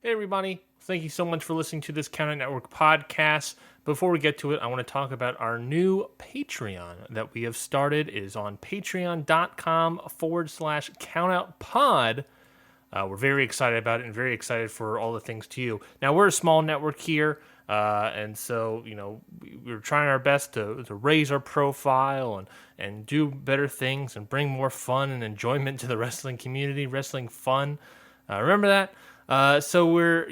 Hey everybody, thank you so much for listening to this Count Out Network podcast. Before we get to it, I want to talk about our new Patreon that we have started. It is on patreon.com/countoutpod. We're very excited about it and very excited for all the things to you. Now, we're a small network here, and so, we're trying our best to raise our profile and do better things and bring more fun and enjoyment to the wrestling community, wrestling fun. Remember that? So we're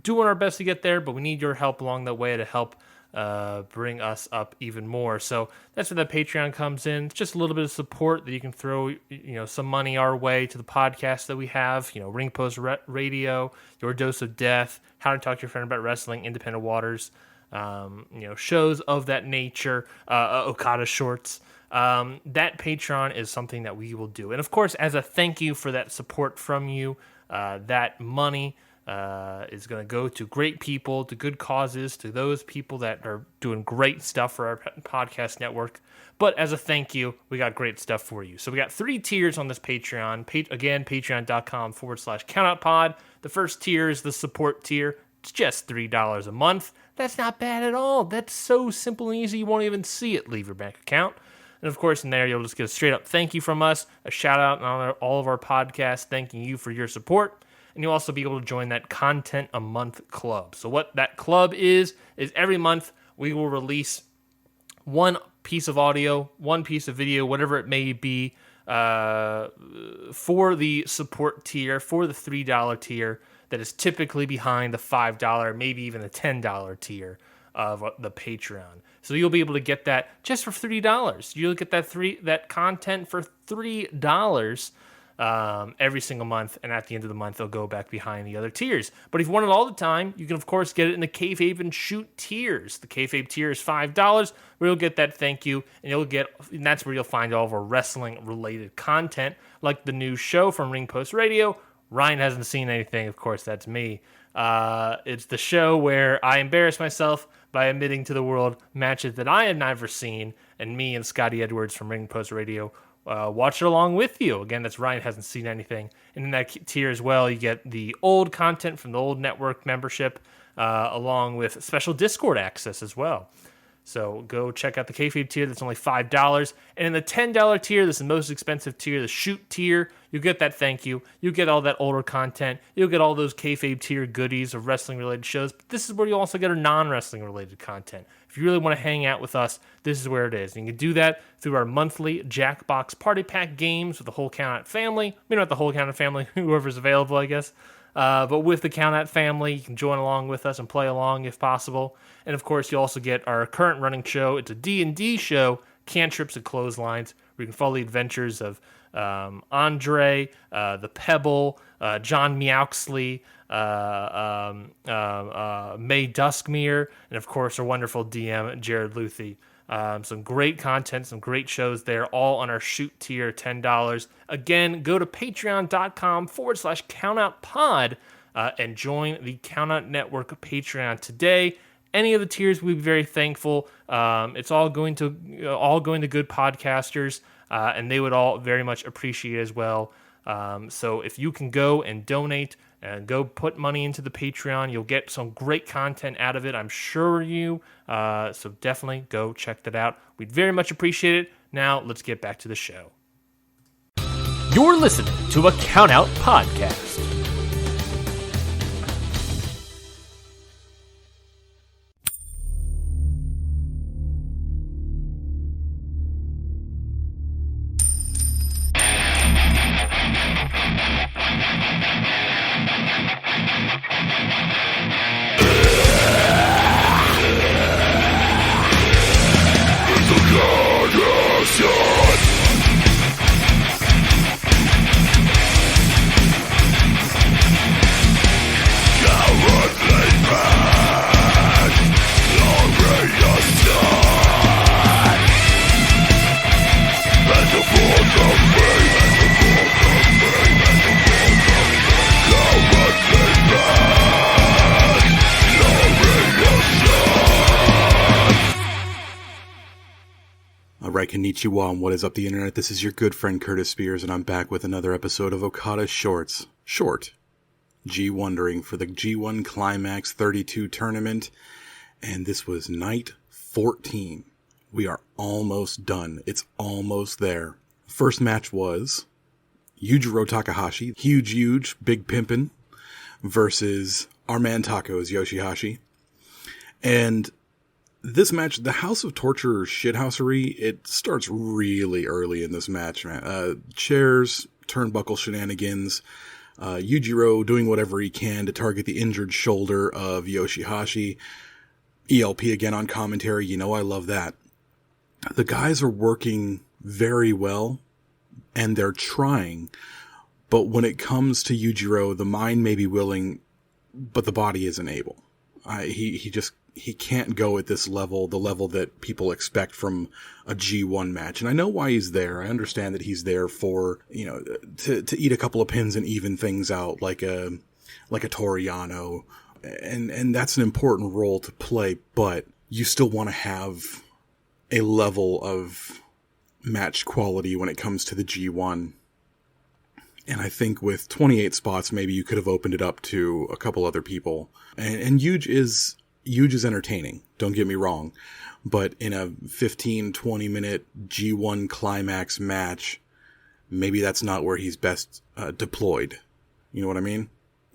doing our best to get there, but we need your help along the way to help bring us up even more. So that's where the Patreon comes in. It's just a little bit of support that you can throw, some money our way to the podcast that we have. Ring Post Radio, Your Dose of Death, How to Talk to Your Friend About Wrestling, Independent Waters, shows of that nature, Okada shorts. That Patreon is something that we will do. And of course, as a thank you for that support from you, that money is going to go to great people, to good causes, to those people that are doing great stuff for our podcast network. But as a thank you, we got great stuff for you. So we got 3 tiers on this Patreon. Again, patreon.com/countoutpod. The first tier is the support tier. It's just $3 a month. That's not bad at all. That's so simple and easy, you won't even see it leave your bank account. And of course, in there, you'll just get a straight up thank you from us, a shout out on all of our podcasts, thanking you for your support. And you'll also be able to join that Content a Month Club. So what that club is every month we will release one piece of audio, one piece of video, whatever it may be, for the support tier, for the $3 tier that is typically behind the $5, maybe even the $10 tier of the Patreon. So you'll be able to get that just for $3. You'll get that content for $3 every single month, and at the end of the month, they'll go back behind the other tiers. But if you want it all the time, you can, of course, get it in the Kayfabe and Shoot tiers. The Kayfabe tier is $5, where you'll get that thank you, and that's where you'll find all of our wrestling-related content, like the new show from Ring Post Radio. Ryan hasn't seen anything, of course, that's me. It's the show where I embarrass myself by admitting to the world matches that I had never seen, and me and Scotty Edwards from Ring Post Radio watch it along with you. Again, that's Ryan hasn't seen anything. And in that tier as well, you get the old content from the old network membership, along with special Discord access as well. So go check out the Kayfabe tier. That's only $5. And in the $10 tier, this is the most expensive tier, the Shoot tier, you get that thank you. You get all that older content. You'll get all those Kayfabe tier goodies of wrestling-related shows. But this is where you also get our non-wrestling-related content. If you really want to hang out with us, this is where it is. And you can do that through our monthly Jackbox Party Pack games with the whole Count Out family. Maybe not the whole Count Out family, whoever's available, I guess. But with the Count Out family, you can join along with us and play along if possible. And of course, you also get our current running show. It's a D&D show, Cantrips and Clotheslines, where you can follow the adventures of Andre, the Pebble, John Meowxley, May Duskmere, and of course, our wonderful DM, Jared Luthi. Some great content, some great shows there, all on our Shoot tier, $10. Again, go to patreon.com/countoutpod and join the Count Out Network Patreon today. Any of the tiers, we'd be very thankful. It's all going to good podcasters, and they would all very much appreciate it as well. So if you can go and donate and go put money into the Patreon, you'll get some great content out of it, I'm sure you. So definitely go check that out. We'd very much appreciate it. Now let's get back to the show. You're listening to a Count Out podcast. Alright, konnichiwa, and what is up the internet? This is your good friend Curtis Spears, and I'm back with another episode of Okada Shorts. Short. G-Wondering for the G1 Climax 32 tournament. And this was night 14. We are almost done. It's almost there. First match was Yujiro Takahashi, huge, big pimpin', versus our man Taco's Yoshihashi. And this match, the House of Torture shithousery, it starts really early in this match, man. Chairs, turnbuckle shenanigans, Yujiro doing whatever he can to target the injured shoulder of Yoshihashi. ELP again on commentary, you know I love that. The guys are working very well, and they're trying, but when it comes to Yujiro, the mind may be willing, but the body isn't able. He can't go at this level, the level that people expect from a G1 match. And I know why he's there. I understand that he's there for, to eat a couple of pins and even things out like a Toriano. And that's an important role to play, but you still want to have a level of match quality when it comes to the G1. And I think with 28 spots, maybe you could have opened it up to a couple other people. And Huge is entertaining, don't get me wrong. But in a 15, 20 minute G1 climax match, maybe that's not where he's best deployed. You know what I mean?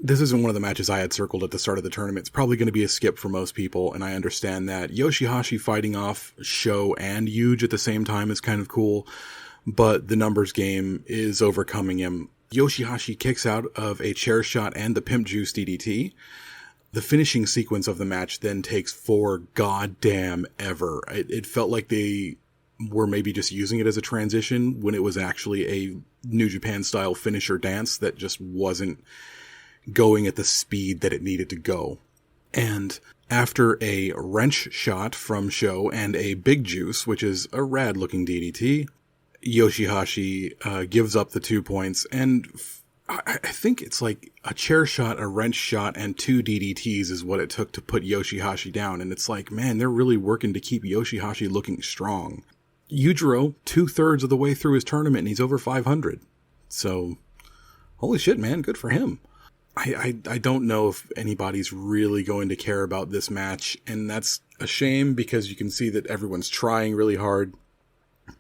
This isn't one of the matches I had circled at the start of the tournament. It's probably going to be a skip for most people, and I understand that. Yoshihashi fighting off Sho and Yuji at the same time is kind of cool, but the numbers game is overcoming him. Yoshihashi kicks out of a chair shot and the Pimp Juice DDT. The finishing sequence of the match then takes for goddamn ever. It felt like they were maybe just using it as a transition when it was actually a New Japan style finisher dance that just wasn't going at the speed that it needed to go. And after a wrench shot from Sho and a Big Juice, which is a rad looking DDT, Yoshihashi gives up the 2 points, and I think it's like a chair shot, a wrench shot, and 2 DDTs is what it took to put Yoshihashi down. And it's like, man, they're really working to keep Yoshihashi looking strong. Yujiro, 2/3 of the way through his tournament, and he's over 500. So, holy shit, man, good for him. I don't know if anybody's really going to care about this match, and that's a shame because you can see that everyone's trying really hard.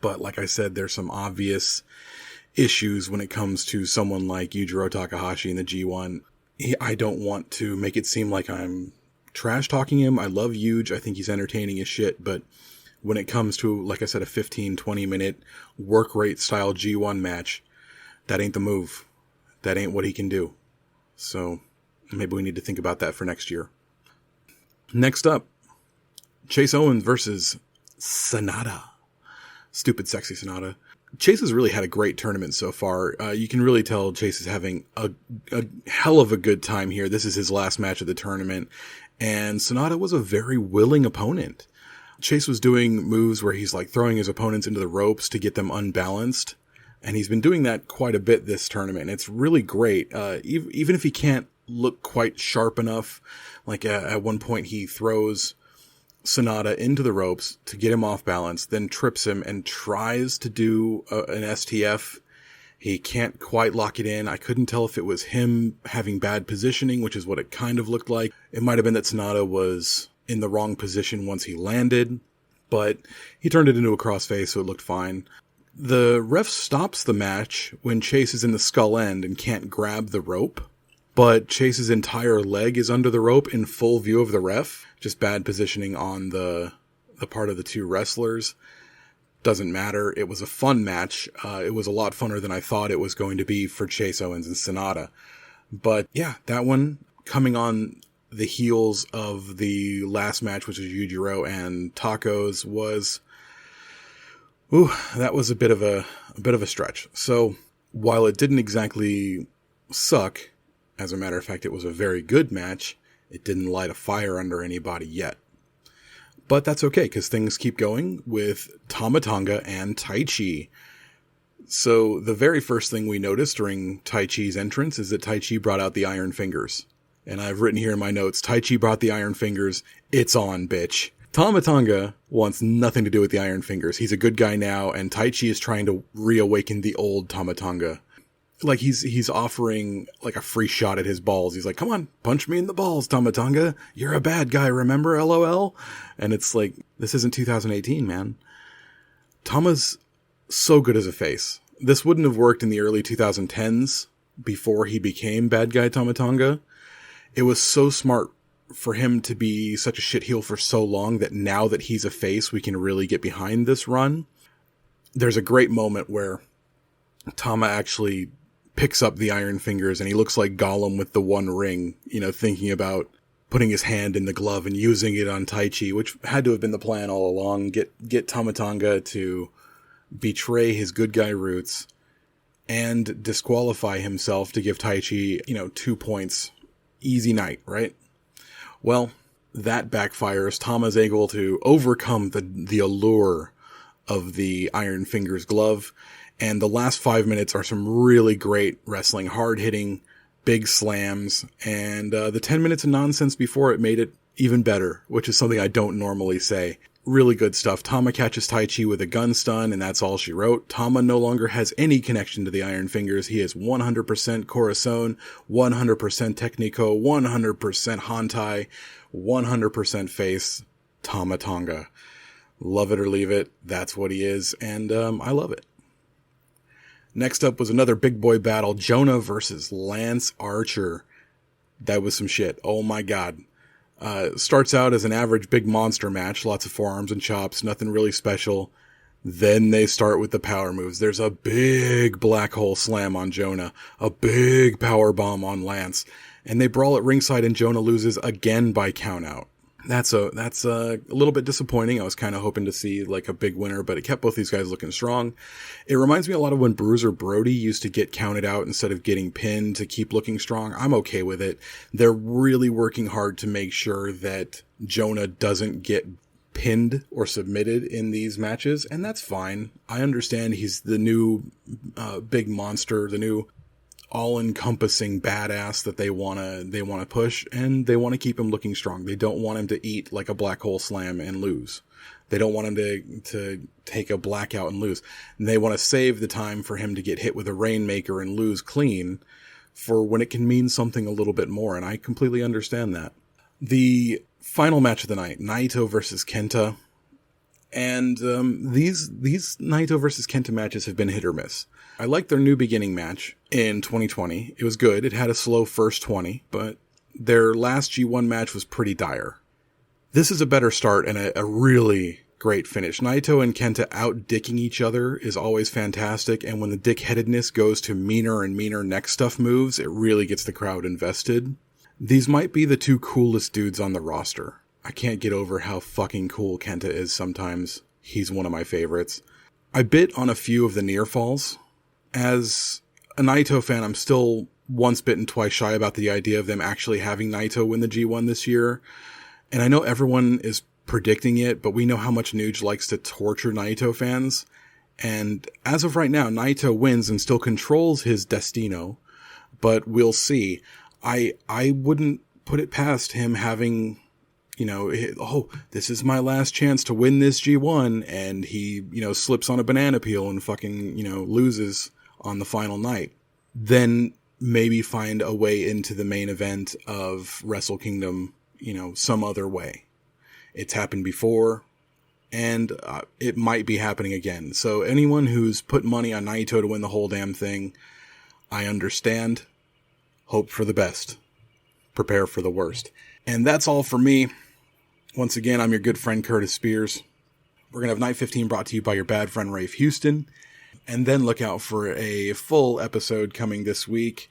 But like I said, there's some obvious issues when it comes to someone like Yujiro Takahashi in the G1. I don't want to make it seem like I'm trash talking him. I love Yuj. I think he's entertaining as shit, but when it comes to, like I said, a 15, 20 minute work rate style G1 match, that ain't the move. That ain't what he can do. So maybe we need to think about that for next year. Next up, Chase Owens versus Sonata. Stupid, sexy Sonata. Chase has really had a great tournament so far. You can really tell Chase is having a hell of a good time here. This is his last match of the tournament, and Sonata was a very willing opponent. Chase was doing moves where he's like throwing his opponents into the ropes to get them unbalanced, and he's been doing that quite a bit this tournament. And it's really great. Even if he can't look quite sharp enough, like at one point he throws Sonata into the ropes to get him off balance, then trips him and tries to do an STF. He can't quite lock it in. I couldn't tell if it was him having bad positioning, which is what it kind of looked like. It might have been that Sonata was in the wrong position once he landed, but he turned it into a crossface, so it looked fine. The ref stops the match when Chase is in the skull end and can't grab the rope, but Chase's entire leg is under the rope in full view of the ref. Just bad positioning on the part of the two wrestlers. Doesn't matter. It was a fun match. It was a lot funner than I thought it was going to be for Chase Owens and Sonata. But yeah, that one coming on the heels of the last match, which was Yujiro and Tacos, was, that was a bit of a stretch. So while it didn't exactly suck, as a matter of fact, it was a very good match. It didn't light a fire under anybody yet. But that's okay, because things keep going with Tonga and Taichi. So the very first thing we noticed during Taichi's entrance is that Taichi brought out the Iron Fingers. And I've written here in my notes, Taichi brought the Iron Fingers. It's on, bitch. Tonga wants nothing to do with the Iron Fingers. He's a good guy now, and Taichi is trying to reawaken the old Tonga. like he's offering like a free shot at his balls. He's like, come on, punch me in the balls, Tama Tonga. You're a bad guy, remember? LOL. And it's like, this isn't 2018, man. Tama's so good as a face. This wouldn't have worked in the early 2010s before he became bad guy Tama Tonga. It was so smart for him to be such a shitheel for so long that now that he's a face, we can really get behind this run. There's a great moment where Tama actually picks up the Iron Fingers and he looks like Gollum with the One Ring, you know, thinking about putting his hand in the glove and using it on Taichi, which had to have been the plan all along. Get Tama Tonga to betray his good guy roots and disqualify himself to give Taichi, 2 points. Easy night, right? Well, that backfires. Tama's able to overcome the allure of the Iron Fingers glove. And the last 5 minutes are some really great wrestling, hard-hitting, big slams. And the 10 minutes of nonsense before it made it even better, which is something I don't normally say. Really good stuff. Tama catches Taichi with a gun stun, and that's all she wrote. Tama no longer has any connection to the Iron Fingers. He is 100% Corazon, 100% Technico, 100% Hantai, 100% face. Tama Tonga. Love it or leave it. That's what he is, and I love it. Next up was another big boy battle. Jonah versus Lance Archer. That was some shit. Oh my god. Starts out as an average big monster match. Lots of forearms and chops. Nothing really special. Then they start with the power moves. There's a big black hole slam on Jonah. A big power bomb on Lance. And they brawl at ringside and Jonah loses again by countout. That's a little bit disappointing. I was kind of hoping to see like a big winner, but it kept both these guys looking strong. It reminds me a lot of when Bruiser Brody used to get counted out instead of getting pinned to keep looking strong. I'm okay with it. They're really working hard to make sure that Jonah doesn't get pinned or submitted in these matches, and that's fine. I understand he's the new big monster, the new all-encompassing badass that they want to push, and they want to keep him looking strong. They don't want him to eat like a black hole slam and lose. They don't want him to take a blackout and lose. And they want to save the time for him to get hit with a Rainmaker and lose clean for when it can mean something a little bit more, and I completely understand that. The final match of the night, Naito versus Kenta. And these Naito versus Kenta matches have been hit or miss. I liked their New Beginning match in 2020. It was good. It had a slow first 20, but their last G1 match was pretty dire. This is a better start and a really great finish. Naito and Kenta out-dicking each other is always fantastic, and when the dick-headedness goes to meaner and meaner neck stuff moves, it really gets the crowd invested. These might be the two coolest dudes on the roster. I can't get over how fucking cool Kenta is sometimes. He's one of my favorites. I bit on a few of the near falls. As a Naito fan, I'm still once bitten, twice shy about the idea of them actually having Naito win the G1 this year. And I know everyone is predicting it, but we know how much Nuge likes to torture Naito fans. And as of right now, Naito wins and still controls his destino. But we'll see. I wouldn't put it past him having, this is my last chance to win this G1, and he, slips on a banana peel and fucking, loses on the final night. Then maybe find a way into the main event of Wrestle Kingdom, some other way. It's happened before, and it might be happening again. So anyone who's put money on Naito to win the whole damn thing, I understand. Hope for the best. Prepare for the worst. And that's all for me. Once again, I'm your good friend Curtis Spears. We're going to have Night 15 brought to you by your bad friend Rafe Houston. And then look out for a full episode coming this week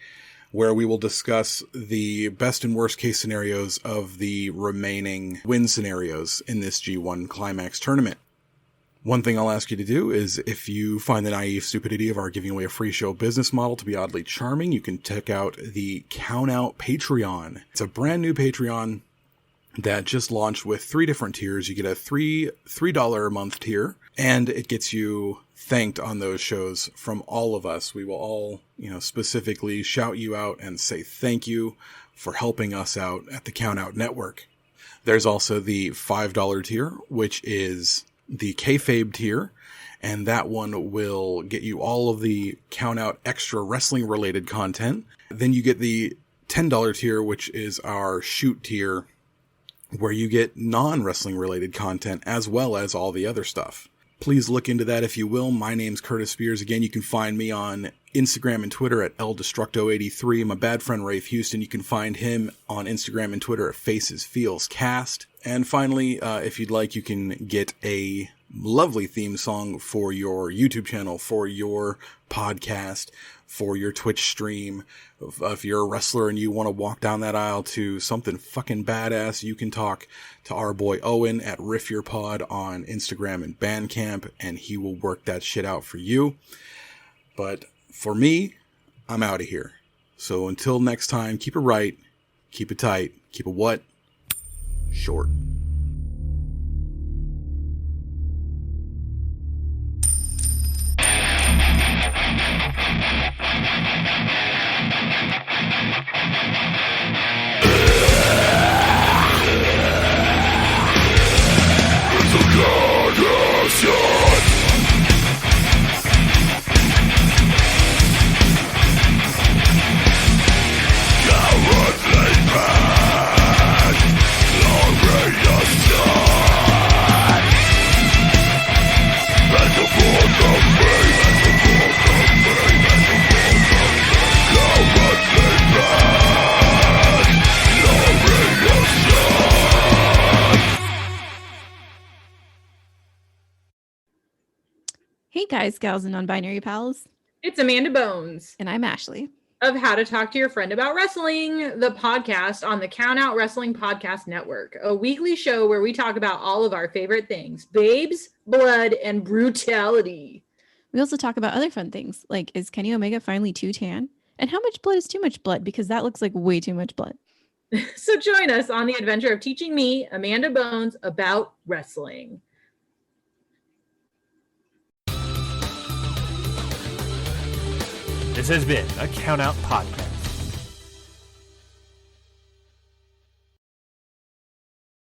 where we will discuss the best and worst case scenarios of the remaining win scenarios in this G1 Climax tournament. One thing I'll ask you to do is, if you find the naive stupidity of our giving away a free show business model to be oddly charming, you can check out the Countout Patreon. It's a brand new Patreon that just launched with 3 different tiers. You get a $3 a month tier, and it gets you thanked on those shows from all of us. We will all, specifically shout you out and say thank you for helping us out at the Countout Network. There's also the $5 tier, which is the kayfabe tier, and that one will get you all of the Count Out extra wrestling related content. Then you get the $10 tier, which is our shoot tier, where you get non-wrestling related content as well as all the other stuff. Please look into that if you will. My name's Curtis Spears. Again, you can find me on Instagram and Twitter at LDestructo83. My bad friend Rafe Houston, you can find him on Instagram and Twitter at Faces Feels Cast. And finally, if you'd like, you can get a lovely theme song for your YouTube channel, for your podcast, for your Twitch stream. If you're a wrestler and you want to walk down that aisle to something fucking badass, you can talk to our boy Owen at Riff Your Pod on Instagram and Bandcamp, and he will work that shit out for you. But for me, I'm out of here. So until next time, keep it right, keep it tight, keep it what? Short. Hey guys, gals, and non-binary pals. It's Amanda Bones And I'm Ashley. of How to Talk to Your Friend About Wrestling, the podcast on the Count Out Wrestling Podcast Network, a weekly show where we talk about all of our favorite things, babes, blood, and brutality. We also talk about other fun things, like is Kenny Omega finally too tan? And how much blood is too much blood? Because that looks like way too much blood. So join us on the adventure of teaching me, Amanda Bones, about wrestling. This has been a Count Out Podcast.